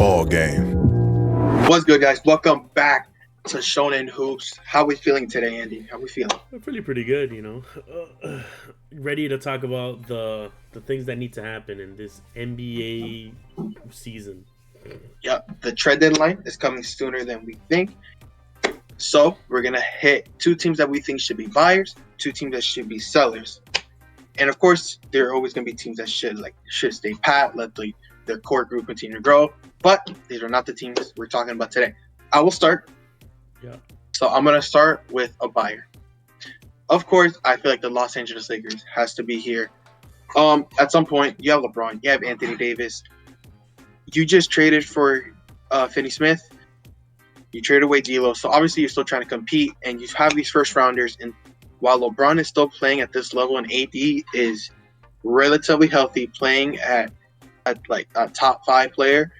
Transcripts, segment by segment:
ball game. What's good, guys? Welcome back to Shonen Hoops. How we feeling today, Andy? How we feeling? We're pretty good, you know. Ready to talk about the things that need to happen in this NBA season. Yeah, the trade deadline is coming sooner than we think. So we're gonna hit two teams that we think should be buyers, two teams that should be sellers, and of course, there are always gonna be teams that should stay pat, let their core group continue to grow. But these are not the teams we're talking about today. I will start. Yeah. So I'm gonna start with a buyer. Of course, I feel like the Los Angeles Lakers has to be here. At some point, you have LeBron, you have Anthony Davis. You just traded for Finney Smith. You traded away D'Lo, so obviously you're still trying to compete, and you have these first rounders. And while LeBron is still playing at this level, and AD is relatively healthy, playing at like a top 5 player,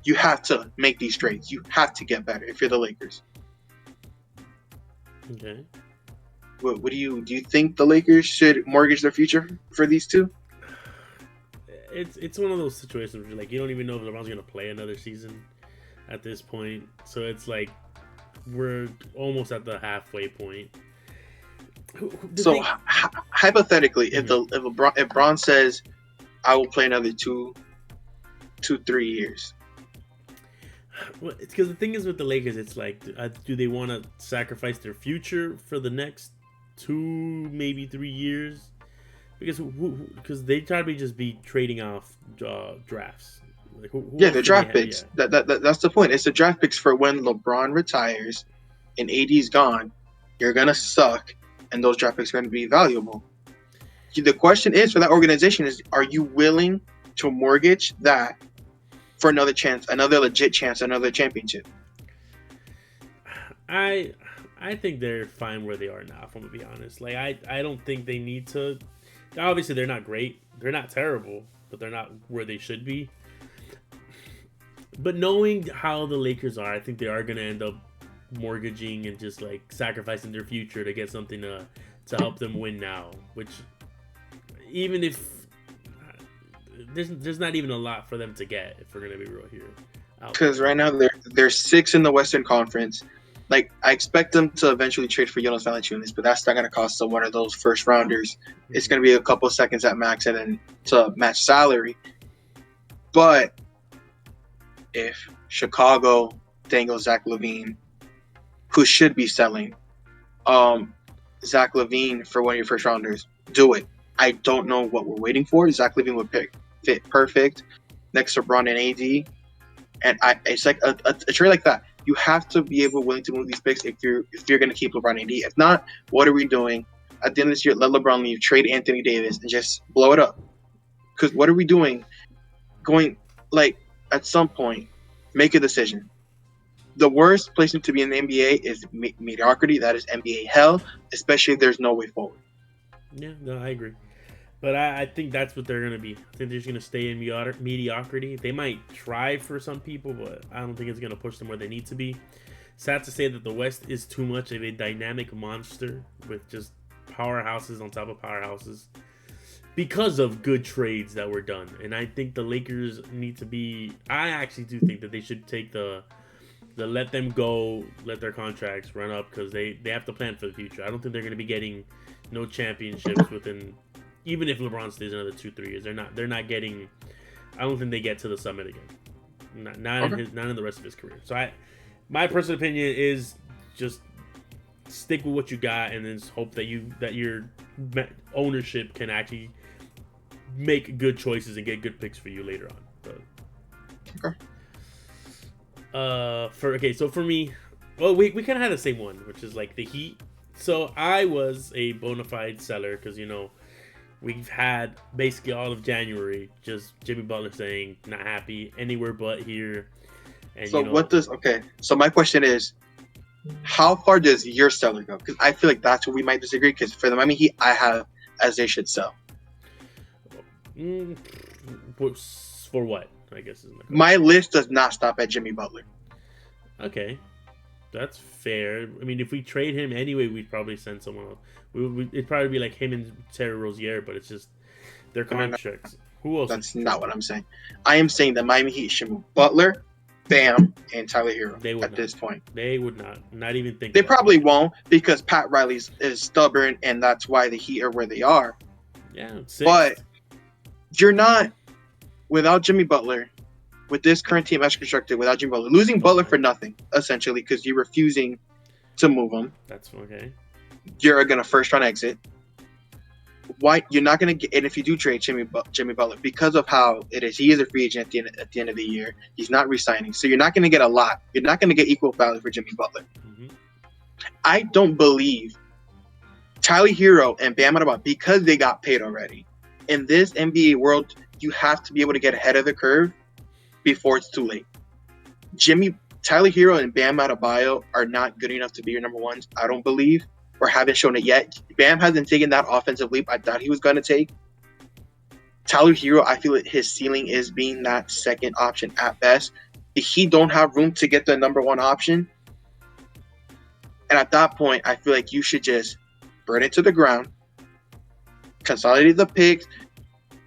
you have to make these trades. You have to get better if you're the Lakers. Okay. What do you think the Lakers should mortgage their future for these two? It's one of those situations where you don't even know if LeBron's gonna play another season at this point. So it's like we're almost at the halfway point. So hypothetically, if LeBron says, "I will play another 2-3 years," well, it's because the thing is with the Lakers, it's like, do they want to sacrifice their future for the next 2, maybe 3 years? Because they probably just be trading off drafts. Like, the draft picks. Yeah. That's the point. It's the draft picks for when LeBron retires and AD's gone. You're gonna suck, and those draft picks are gonna be valuable. The question is for that organization is: are you willing to mortgage that for another chance, another legit chance, another championship? I think they're fine where they are now, if I'm gonna be honest. Like I don't think they need to. Obviously, they're not great. They're not terrible, but they're not where they should be. But knowing how the Lakers are, I think they are gonna end up mortgaging and just like sacrificing their future to get something to help them win now. Which, even if there's not even a lot for them to get, if we're gonna be real here. Because right now they're 6 in the Western Conference. Like, I expect them to eventually trade for Jonas Valanciunas, but that's not going to cost them one of those first rounders. It's going to be a couple of seconds at max and then to match salary. But if Chicago dangles Zach LaVine, who should be selling Zach LaVine for one of your first rounders, do it. I don't know what we're waiting for. Zach LaVine would fit perfect next to Bron and AD. And it's like a trade like that. You have to be willing to move these picks if you're going to keep LeBron and AD. If not, what are we doing? At the end of this year, let LeBron leave, trade Anthony Davis, and just blow it up. Because what are we doing? At some point, make a decision. The worst place to be in the NBA is mediocrity. That is NBA hell, especially if there's no way forward. Yeah, no, I agree. But I think that's what they're going to be. I think they're just going to stay in mediocrity. They might try for some people, but I don't think it's going to push them where they need to be. Sad to say that the West is too much of a dynamic monster with just powerhouses on top of powerhouses because of good trades that were done. And I think the Lakers need to be... I actually do think that they should take the let them go, let their contracts run up, because they have to plan for the future. I don't think they're going to be getting no championships within... Even if LeBron stays another 2-3 years, they're not getting. I don't think they get to the summit again. Not in the rest of his career. So my personal opinion is just stick with what you got, and then just hope that your ownership can actually make good choices and get good picks for you later on. But, so for me, well, we kind of had the same one, which is like the Heat. So I was a bona fide seller because we've had basically all of January just Jimmy Butler saying not happy anywhere but here. And so So my question is, how far does your seller go? Because I feel like that's where we might disagree. Because for the Miami Heat, I have as they should sell. For what? I guess is my list does not stop at Jimmy Butler. Okay. That's fair. I mean, if we trade him anyway, we'd probably send someone else. It'd probably be like him and Terry Rozier, but it's just their contracts. Who else? That's not what I'm saying. I am saying that Miami Heat should move Butler, Bam and Tyler Hero They would at not. this point. They would not even think. They about probably it. won't because Pat Riley is stubborn, and that's why the Heat are where they are. Yeah, sixth. But you're not without Jimmy Butler, with this current team as constructed, without Jimmy Butler, losing Butler for nothing essentially because you're refusing to move him. That's okay. You're gonna first round exit. Why you're not gonna get? And if you do trade Jimmy Butler, because of how it is, he is a free agent at the end of the year. He's not re-signing, so you're not gonna get a lot. You're not gonna get equal value for Jimmy Butler. Mm-hmm. I don't believe Tyler Hero and Bam Adebayo, because they got paid already. In this NBA world, you have to be able to get ahead of the curve before it's too late. Tyler Hero and Bam Adebayo are not good enough to be your number ones. I don't believe, or haven't shown it yet. Bam hasn't taken that offensive leap I thought he was going to take. Tyler Hero, I feel like his ceiling is being that second option at best. If he don't have room to get the number one option, and at that point, I feel like you should just burn it to the ground, consolidate the picks,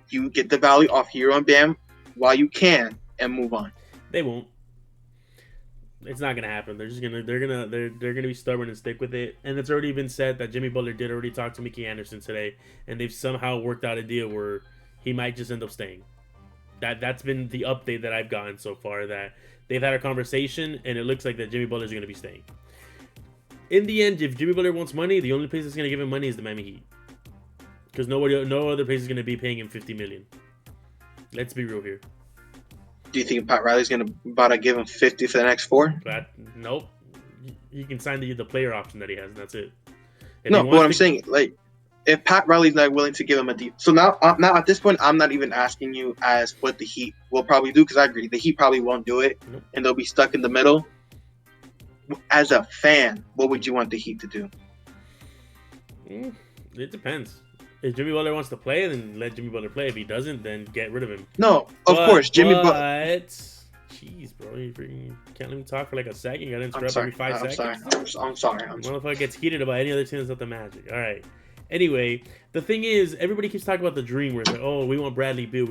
you get the value off Hero and Bam while you can, and move on. They won't. It's not gonna happen. They're gonna be stubborn and stick with it. And it's already been said that Jimmy Butler did already talk to Mickey Anderson today, and they've somehow worked out a deal where he might just end up staying. That's been the update that I've gotten so far. That they've had a conversation, and it looks like that Jimmy Butler's gonna be staying. In the end, if Jimmy Butler wants money, the only place that's gonna give him money is the Miami Heat, because no other place is gonna be paying him $50 million. Let's be real here. Do you think Pat Riley's about to give him 50 for the next 4? But nope. He can sign the player option that he has, and that's it. No, but what I'm saying, like, if Pat Riley's not willing to give him a deal, so now at this point, I'm not even asking you as what the Heat will probably do, because I agree, the Heat probably won't do it, Nope. and they'll be stuck in the middle. As a fan, what would you want the Heat to do? It depends. If Jimmy Butler wants to play, then let Jimmy Butler play. If he doesn't, then get rid of him. No, of course, Jimmy Butler. Jeez, bro, you can't let me talk for like a second. You gotta I'm interrupt sorry. every 5 seconds. I'm sorry. Motherfucker gets heated about any other team that's not the Magic. All right. Anyway, the thing is, everybody keeps talking about the dream where it's like, oh, we want Bradley Beal.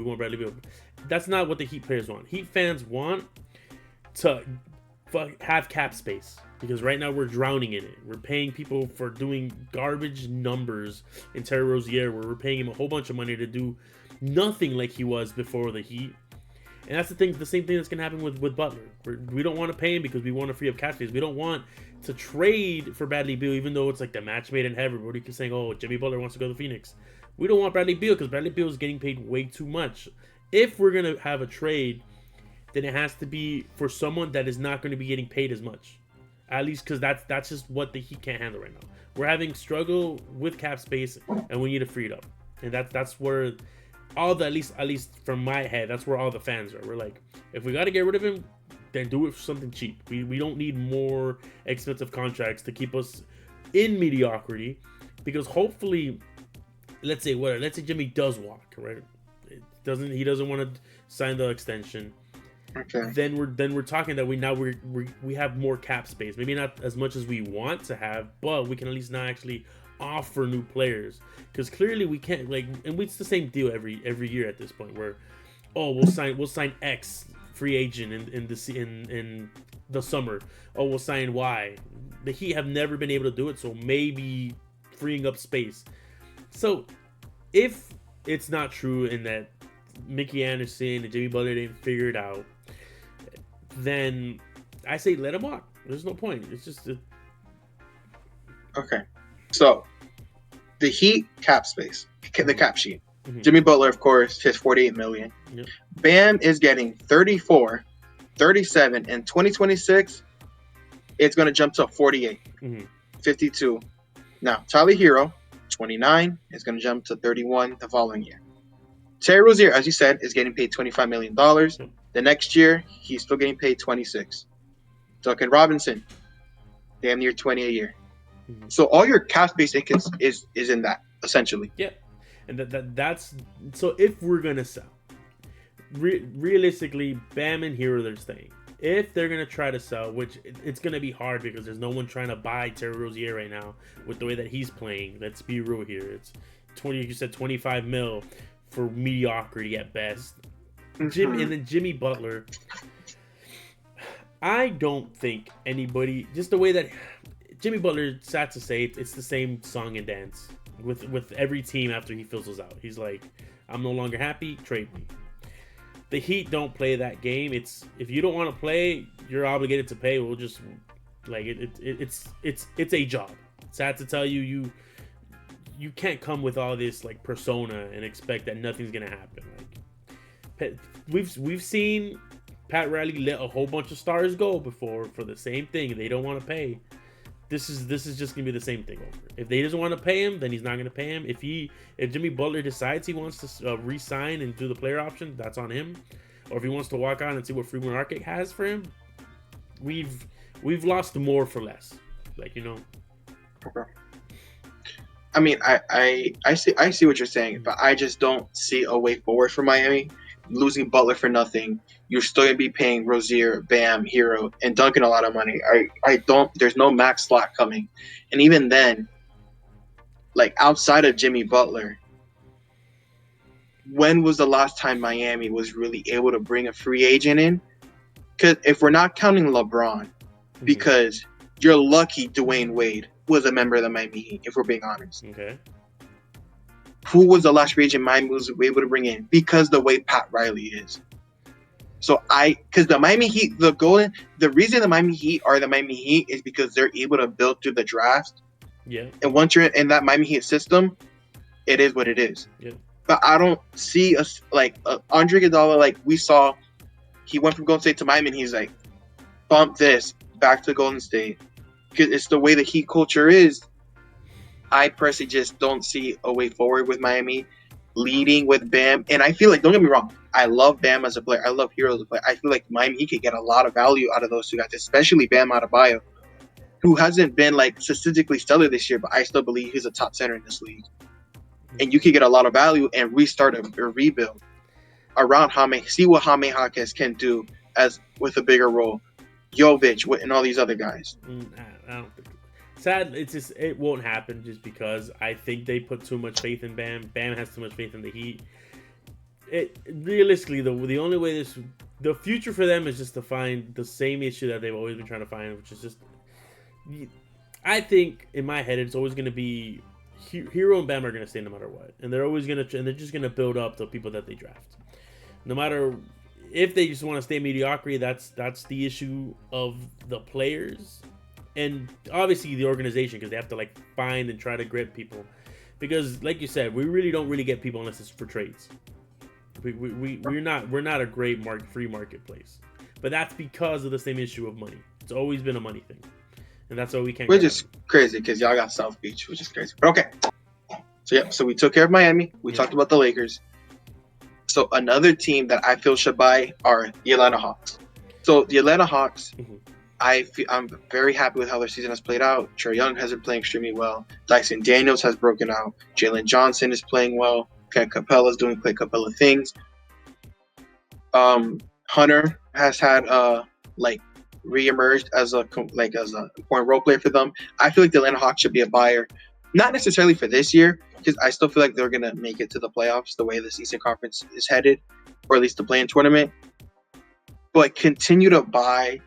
That's not what the Heat players want. Heat fans want to have cap space. Because right now we're drowning in it. We're paying people for doing garbage numbers in Terry Rozier, where we're paying him a whole bunch of money to do nothing like he was before the Heat. And that's the same thing that's going to happen with Butler. We don't want to pay him because we want to free up cap space. We don't want to trade for Bradley Beal, even though it's like the match made in heaven. Everybody keeps saying, oh, Jimmy Butler wants to go to Phoenix. We don't want Bradley Beal because Bradley Beal is getting paid way too much. If we're going to have a trade, then it has to be for someone that is not going to be getting paid as much. At least because that's just what the Heat can't handle right now. We're having struggle with cap space, and we need to free it up. And that's where all the at least from my head, that's where all the fans are. We're like, if we got to get rid of him, then do it for something cheap. We don't need more expensive contracts to keep us in mediocrity, because hopefully, let's say Jimmy does walk, right? He doesn't want to sign the extension. Okay. Then we're talking that we have more cap space. Maybe not as much as we want to have, but we can at least now actually offer new players. Because clearly we can't, like, and it's the same deal every year at this point, where we'll sign X free agent in the summer. We'll sign Y. The Heat have never been able to do it, so maybe freeing up space. So if it's not true in that Mickey Anderson and Jimmy Butler didn't figure it out, then I say let him walk. There's no point. It's just okay. So the Heat cap space, the cap sheet. Mm-hmm. Jimmy Butler, of course, his $48 million. Yep. Bam is getting 34, 37, and 2026. It's going to jump to 48, 52. Now Tyler Hero, 29, is going to jump to 31 the following year. Terry Rozier, as you said, is getting paid $25 million. The next year, he's still getting paid 26. Duncan Robinson, damn near 20 a year. Mm-hmm. So all your cap space is in that, essentially. Yeah, and that's so. If we're gonna sell, realistically, Bam and Hero, they're staying. If they're gonna try to sell, which it's gonna be hard because there's no one trying to buy Terry Rozier right now with the way that he's playing. Let's be real here. It's 20. You said 25 mil. For mediocrity at best. And then Jimmy Butler. I don't think anybody, just the way that Jimmy Butler, sad to say, it's the same song and dance with every team after he fizzles out. He's like, I'm no longer happy, trade me. The Heat don't play that game. It's if you don't want to play, you're obligated to pay. We'll just like it's a job. Sad to tell you, you can't come with all this like persona and expect that nothing's gonna happen. Like we've seen Pat Riley let a whole bunch of stars go before for the same thing. They don't want to pay. This is just gonna be the same thing over. If they doesn't want to pay him, then he's not gonna pay him. If Jimmy Butler decides he wants to re-sign and do the player option, that's on him. Or if he wants to walk on and see what free market has for him, we've lost more for less. Like Okay. I mean, I see what you're saying, but I just don't see a way forward for Miami. Losing Butler for nothing, you're still gonna be paying Rozier, Bam, Hero, and Duncan a lot of money. I don't. There's no max slot coming, and even then, like outside of Jimmy Butler, when was the last time Miami was really able to bring a free agent in? Because if we're not counting LeBron, because you're lucky Dwayne Wade was a member of the Miami Heat, if we're being honest. Okay. Who was the last free agent Miami was able to bring in? Because the way Pat Riley is. So because the Miami Heat, the reason the Miami Heat are the Miami Heat is because they're able to build through the draft. Yeah. And once you're in that Miami Heat system, it is what it is. Yeah. But I don't see us like Andre Iguodala. Like we saw, he went from Golden State to Miami, and he's like, bump this back to Golden State because it's the way the Heat culture is. I personally just don't see a way forward with Miami leading with Bam. And I feel like, don't get me wrong, I love Bam as a player. I love Hero as a player. I feel like Miami Heat could get a lot of value out of those two guys, especially Bam Adebayo, who hasn't been like statistically stellar this year, but I still believe he's a top center in this league. And you could get a lot of value and restart a rebuild around Jaime. See what Jaime Jaquez can do as with a bigger role. Jovic and all these other guys. I don't think. Sad, it won't happen just because I think they put too much faith in Bam. Bam has too much faith in the Heat. Realistically, the only way the future for them is just to find the same issue that they've always been trying to find, which is just, I think in my head it's always going to be Hero and Bam are going to stay no matter what, and they're always going to, and they're just going to build up the people that they draft, no matter if they just want to stay mediocrity. That's the issue of the players. And obviously the organization, because they have to like find and try to grip people, because like you said, we really don't get people unless it's for trades. We're not a great free marketplace, but that's because of the same issue of money. It's always been a money thing, and that's why we can't. Which is crazy because y'all got South Beach, which is crazy. But okay, so we took care of Miami. We talked about the Lakers. So another team that I feel should buy are the Atlanta Hawks. So the Atlanta Hawks. Mm-hmm. I'm very happy with how their season has played out. Trae Young has been playing extremely well. Dyson Daniels has broken out. Jalen Johnson is playing well. Clint Capella is doing Clint Capella things. Hunter has had reemerged as a important role player for them. I feel like the Atlanta Hawks should be a buyer, not necessarily for this year, because I still feel like they're gonna make it to the playoffs the way this Eastern Conference is headed, or at least the play-in tournament. But continue to buy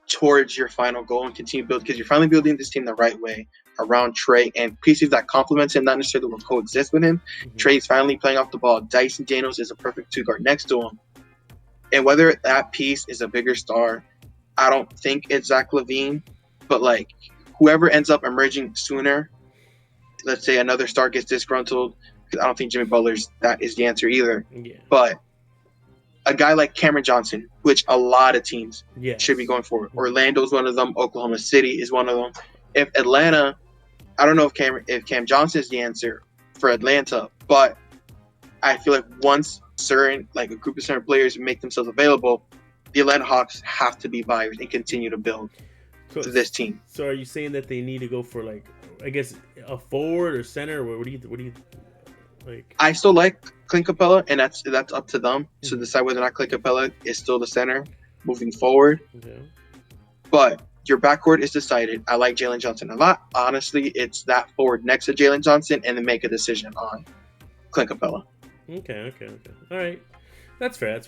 towards your final goal and continue to build, because you're finally building this team the right way around Trae and pieces that complements him, not necessarily will coexist with him. Mm-hmm. Trae's finally playing off the ball. Dyson Daniels is a perfect two guard next to him. And whether that piece is a bigger star, I don't think it's Zach LaVine, but like whoever ends up emerging sooner, let's say another star gets disgruntled, because I don't think Jimmy Butler's that is the answer either. Yeah. But a guy like Cameron Johnson, which a lot of teams should be going for. Orlando's one of them. Oklahoma City is one of them. If Atlanta, I don't know if Cam Johnson is the answer for Atlanta, but I feel like once a group of certain players make themselves available, the Atlanta Hawks have to be buyers and continue to build to this team. So are you saying that they need to go for I guess a forward or center? What do you like? I still like Clint Capella, and that's up to them to decide whether or not Clint Capella is still the center moving forward. Okay. But your backcourt is decided. I like Jalen Johnson a lot. Honestly, it's that forward next to Jalen Johnson, and then make a decision on Clint Capella. Okay. All right. That's fair.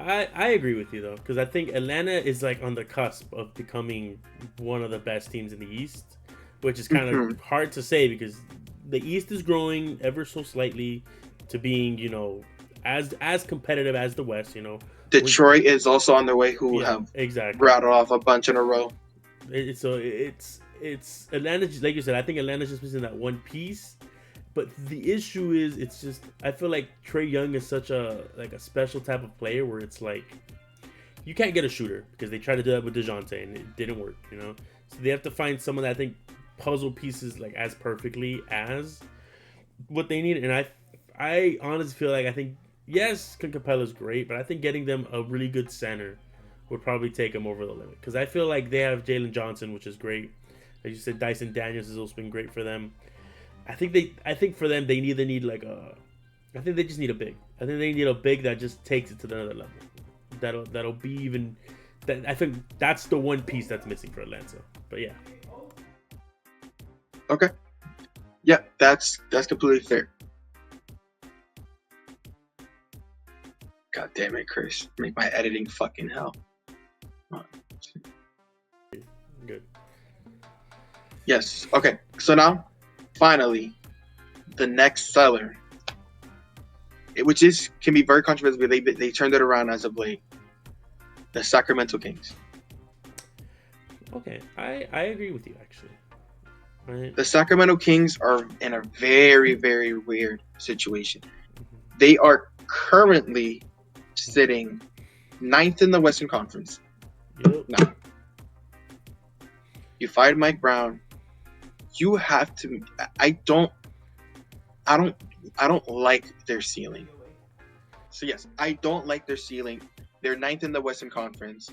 I agree with you though, because I think Atlanta is like on the cusp of becoming one of the best teams in the East, which is kind Mhm. of hard to say because the East is growing ever so slightly to being, as competitive as the West. We Detroit is also on their way, who Yeah, have exactly. rattled off a bunch in a row. It's Atlanta. Like you said, I think Atlanta's just missing that one piece. But the issue is, it's just I feel like Trae Young is such a special type of player where it's like you can't get a shooter because they tried to do that with DeJounte and it didn't work. So they have to find someone that I think puzzle pieces like as perfectly as what they need. And I honestly feel like I think yes, Clint Capella is great, but I think getting them a really good center would probably take them over the limit because I feel like they have Jalen Johnson, which is great. As you said, Dyson Daniels has also been great for them. I think for them they either need like a. I think they just need a big. I think they need a big that just takes it to another level. That'll be even. That I think that's the one piece that's missing for Atlanta. But yeah. Okay. Yeah, that's completely fair. God damn it, Chris. Make my editing fucking hell. Good. Yes. Okay. So now, finally, the next seller, which can be very controversial, but they turned it around as of late. The Sacramento Kings. Okay, I agree with you actually. Right. The Sacramento Kings are in a very, very weird situation. They are currently sitting ninth in the Western Conference. Yep. Now, you fired Mike Brown. You have to. I don't like their ceiling. So yes, I don't like their ceiling. They're ninth in the Western Conference,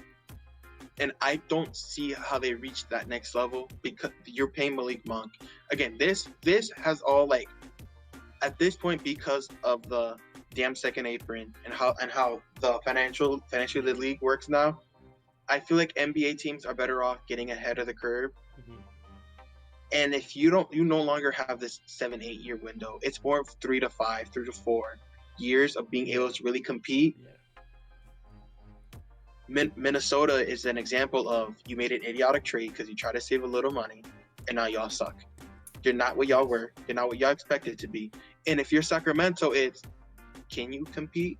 and I don't see how they reach that next level because you're paying Malik Monk again. This has all like at this point because of the damn second apron and how the financially the league works now. I feel like NBA teams are better off getting ahead of the curve. Mm-hmm. And if you no longer have this 7-8 year window, it's more of 3 to 5, 3 to 4 years of being able to really compete. Yeah. Minnesota is an example of you made an idiotic trade because you tried to save a little money, and now y'all suck. You're not what y'all were. You're not what y'all expected to be. And if you're Sacramento, it's can you compete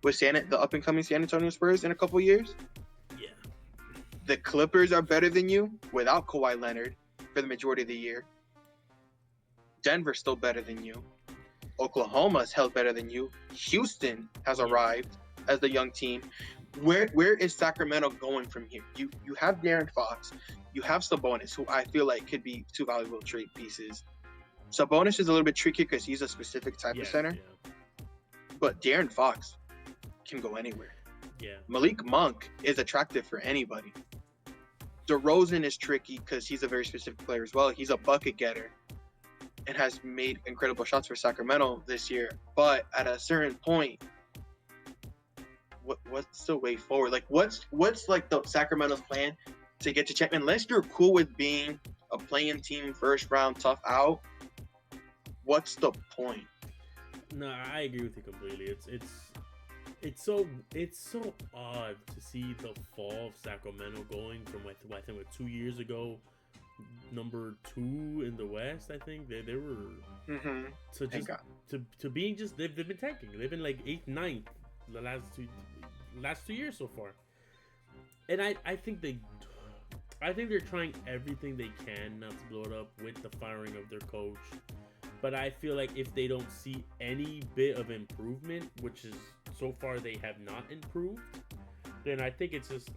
with the up and coming San Antonio Spurs in a couple years? Yeah. The Clippers are better than you without Kawhi Leonard for the majority of the year. Denver's still better than you. Oklahoma's held better than you. Houston has arrived as the young team. Where is Sacramento going from here? You have De'Aaron Fox. You have Sabonis, who I feel like could be two valuable trade pieces. Sabonis is a little bit tricky because he's a specific type of center. Yeah. But De'Aaron Fox can go anywhere. Yeah. Malik Monk is attractive for anybody. DeRozan is tricky because he's a very specific player as well. He's a bucket getter and has made incredible shots for Sacramento this year. But at a certain point, what's the way forward? Like, what's like the Sacramento's plan to get to champion? Unless you're cool with being a playing team, first round, tough out, what's the point? No, I agree with you completely. It's so odd to see the fall of Sacramento going from I think 2 years ago, number 2 in the West. I think they were to just to being just they've been tanking. They've been like 8th, 9th the last 2 years so far, and I think they're trying everything they can not to blow it up with the firing of their coach. But I feel like if they don't see any bit of improvement, which is so far they have not improved, then I think it's just.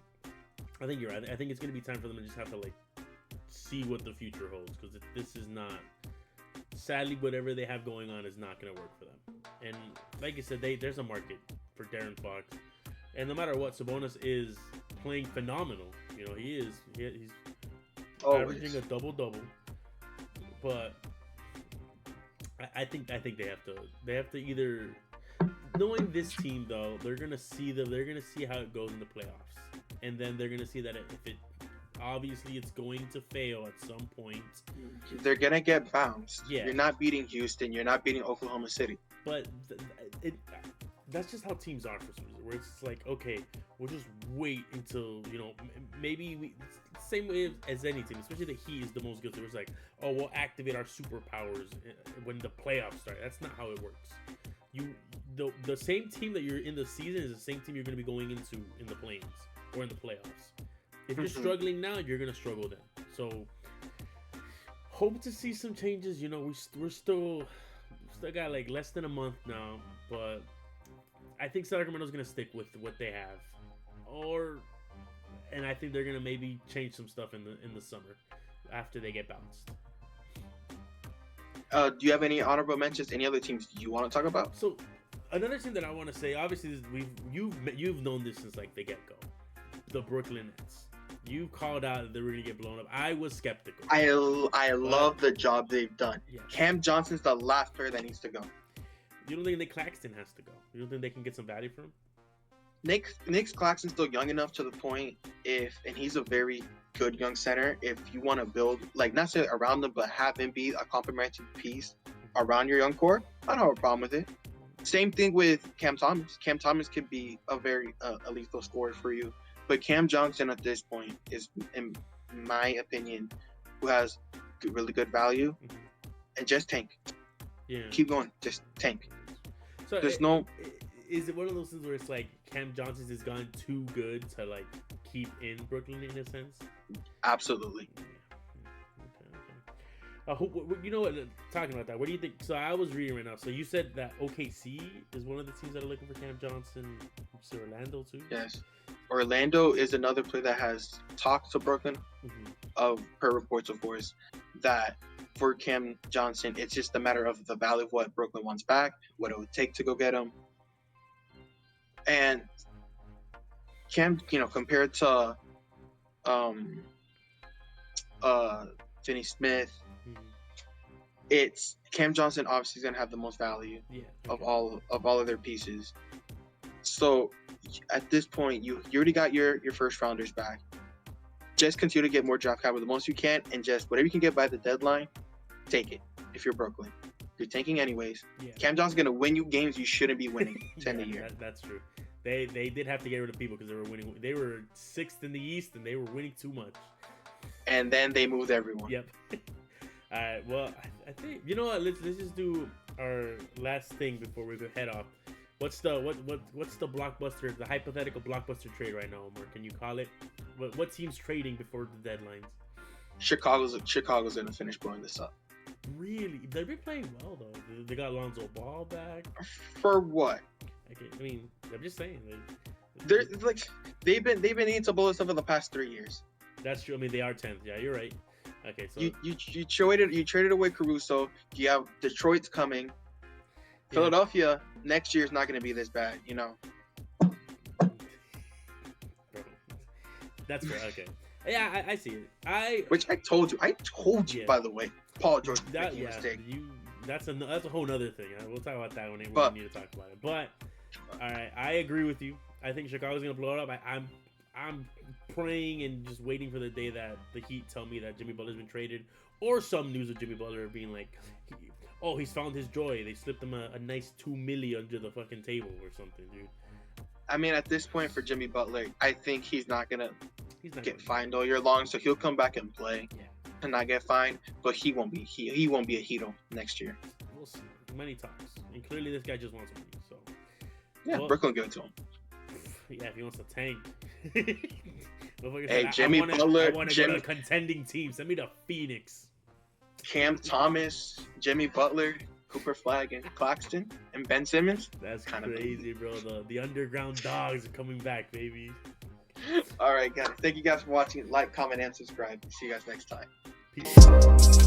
I think you're right. I think it's gonna be time for them to just have to like see what the future holds because this is not. Sadly, whatever they have going on is not gonna work for them. And like you said, there's a market for De'Aaron Fox, and no matter what, Sabonis is playing phenomenal. He is. He's averaging a double-double, but. I think they have to either knowing this team though they're gonna see how it goes in the playoffs, and then they're gonna see that if it obviously it's going to fail at some point. They're gonna get bounced. Yeah, you're not beating Houston. You're not beating Oklahoma City. But that's just how teams are for some reason. Where it's like, okay, we'll just wait until maybe we same way as any team, especially the Heat is the most guilty. It's like, oh, we'll activate our superpowers when the playoffs start. That's not how it works. The same team that you're in the season is the same team you're going to be going into in the play-ins or in the playoffs. If you're struggling now, you're going to struggle then. So hope to see some changes. We're still got like less than a month now, but I think Sacramento's going to stick with what they have, and I think they're going to maybe change some stuff in the summer after they get bounced. Do you have any honorable mentions? Any other teams you want to talk about? So another team that I want to say, obviously, you've known this since like the get-go, the Brooklyn Nets. You called out that they were going to get blown up. I was skeptical. I love the job they've done. Yeah. Cam Johnson's the last player that needs to go. You don't think Nick Claxton has to go? You don't think they can get some value from him? Nick Claxton's still young enough to the point and he's a very good young center. If you want to build, like, not necessarily around him, but have him be a complementary piece around your young core, I don't have a problem with it. Same thing with Cam Thomas. Cam Thomas could be a very a lethal scorer for you. But Cam Johnson at this point is, in my opinion, who has really good value. And just tank. Yeah. Keep going. Just tank. So there's is it one of those things where it's like Cam Johnson has gone too good to like keep in Brooklyn in a sense? Absolutely. You know what? Talking about that, what do you think? So I was reading right now. So you said that OKC is one of the teams that are looking for Cam Johnson. So Orlando too. Yes, Orlando is another player that has talked to Brooklyn. Per reports, of course, that for Cam Johnson, it's just a matter of the value of what Brooklyn wants back, what it would take to go get him, and Cam, compared to Finney Smith. It's Cam Johnson obviously is gonna have the most value of all of their pieces. So at this point, you already got your first rounders back. Just continue to get more draft capital the most you can, and just whatever you can get by the deadline, take it. If you're Brooklyn, you're tanking anyways. Cam Johnson's gonna win you games you shouldn't be winning to end the year. That's true. They did have to get rid of people because they were winning. They were 6th in the East and they were winning too much. And then they moved everyone. Yep. All right. Well, I think what. Let's just do our last thing before we head off. What's the blockbuster? The hypothetical blockbuster trade right now, Omar? Can you call it? What team's trading before the deadlines? Chicago's gonna finish blowing this up. Really? They've been playing well though. They got Lonzo Ball back. For what? Okay, I mean, I'm just saying. They're like they've been eating some bullets over the past 3 years. That's true. I mean, they are 10th. Yeah, you're right. Okay, so you traded away Caruso. You have Detroit's coming. Yeah. Philadelphia next year is not going to be this bad, That's fair. Okay. Yeah, I see it. Which I told you. By the way, Paul George making a mistake. That's a whole other thing. We'll talk about that when we need to talk about it. But all right, I agree with you. I think Chicago's going to blow it up. I'm praying and just waiting for the day that the Heat tell me that Jimmy Butler's been traded, or some news of Jimmy Butler being like, he's found his joy. They slipped him a nice $2 million under the fucking table or something, dude. I mean, at this point for Jimmy Butler, I think he's not gonna get fined all year long, so he'll come back and play and not get fined. But he won't be a Heato next year. We'll see. Money talks, and clearly this guy just wants money. So Brooklyn give it to him. Yeah, if he wants to tank. Hey, Jimmy Butler. I want to go to a contending team. Send me to Phoenix. Cam Thomas, Jimmy Butler, Cooper Flagg, and Claxton, and Ben Simmons. That's kind of crazy, bro. The underground dogs are coming back, baby. All right, guys. Thank you guys for watching. Like, comment, and subscribe. See you guys next time. Peace.